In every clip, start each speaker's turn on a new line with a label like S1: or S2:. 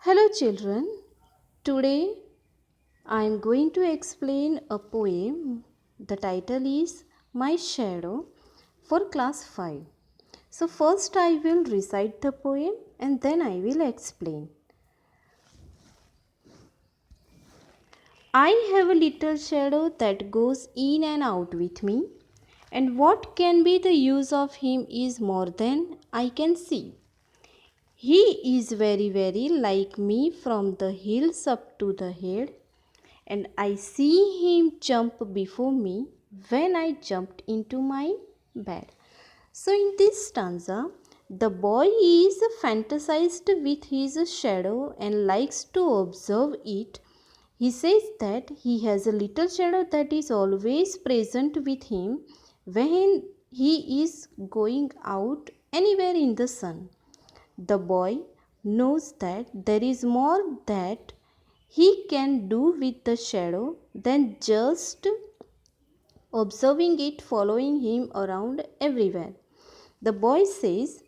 S1: Hello, children. Today I am going to explain a poem. The title is My Shadow for class 5. So, first I will recite the poem and then I will explain. I have a little shadow that goes in and out with me, and what can be the use of him is more than I can see. He is very, very like me from the heels up to the head, and I see him jump before me when I jumped into my bed. So, in this stanza, the boy is fantasized with his shadow and likes to observe it. He says that he has a little shadow that is always present with him when he is going out anywhere in the sun. The boy knows that there is more that he can do with the shadow than just observing it following him around everywhere. The boy says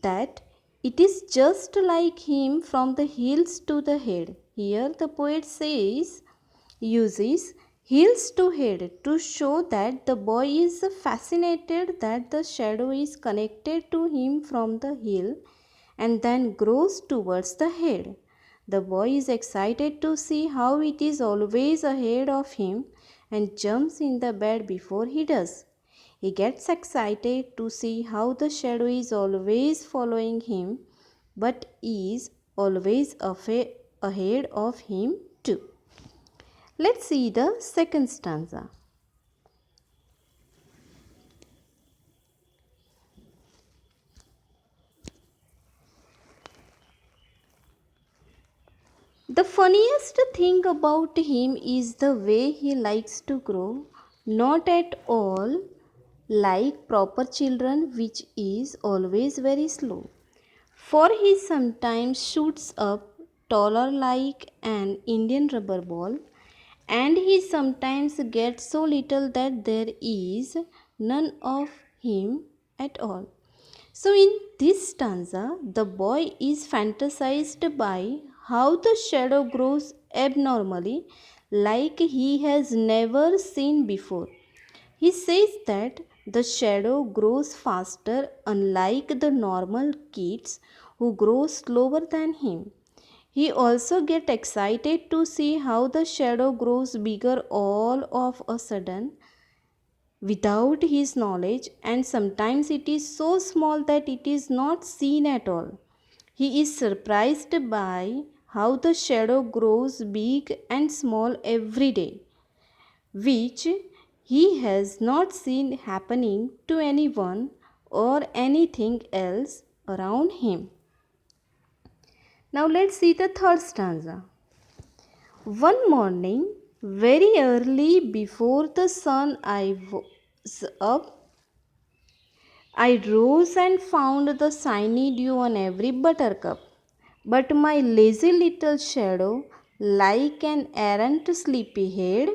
S1: that it is just like him from the heels to the head. Here the poet uses heels to head to show that the boy is fascinated that the shadow is connected to him from the heel and then grows towards the head. The boy is excited to see how it is always ahead of him and jumps in the bed before he does. He gets excited to see how the shadow is always following him but is always ahead of him too. Let's see the second stanza. The funniest thing about him is the way he likes to grow, not at all like proper children, which is always very slow. For he sometimes shoots up taller like an Indian rubber ball, and he sometimes gets so little that there is none of him at all. So, in this stanza, the boy is fantasized by how the shadow grows abnormally, like he has never seen before. He says that the shadow grows faster, unlike the normal kids who grow slower than him. He also gets excited to see how the shadow grows bigger all of a sudden without his knowledge, and sometimes it is so small that it is not seen at all. He is surprised by how the shadow grows big and small every day, which he has not seen happening to anyone or anything else around him. Now let's see the third stanza. One morning, very early before the sun, I was up. I rose and found the shiny dew on every buttercup. But my lazy little shadow, like an errant sleepyhead,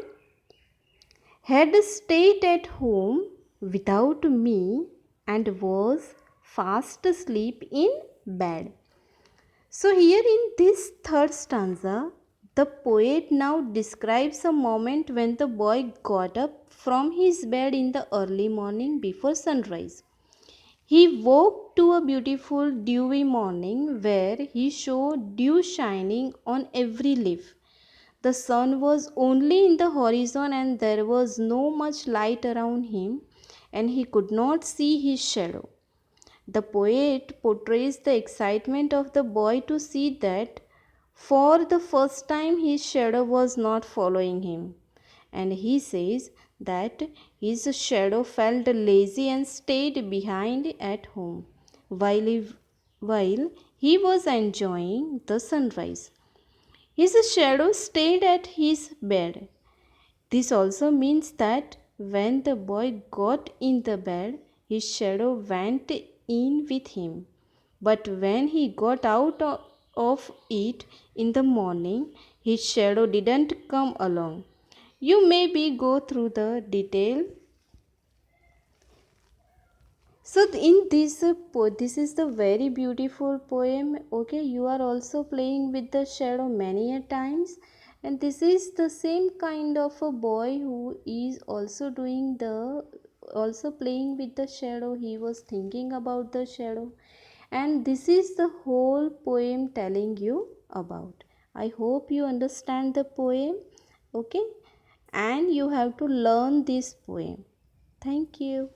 S1: had stayed at home without me and was fast asleep in bed. So, here in this third stanza, the poet now describes a moment when the boy got up from his bed in the early morning before sunrise. He woke to a beautiful dewy morning where he saw dew shining on every leaf. The sun was only in the horizon and there was no much light around him, and he could not see his shadow. The poet portrays the excitement of the boy to see that for the first time his shadow was not following him. And he says that his shadow felt lazy and stayed behind at home while he was enjoying the sunrise. His shadow stayed at his bed. This also means that when the boy got in the bed, his shadow went in with him. But when he got out of it in the morning, his shadow didn't come along. You maybe go through the detail So in this this is the very beautiful poem. Okay, you are also playing with the shadow many a times, and this is the same kind of a boy who is also doing the also playing with the shadow. He was thinking about the shadow, and this is the whole poem telling you about. I hope you understand the poem. Okay, and you have to learn this poem. Thank you.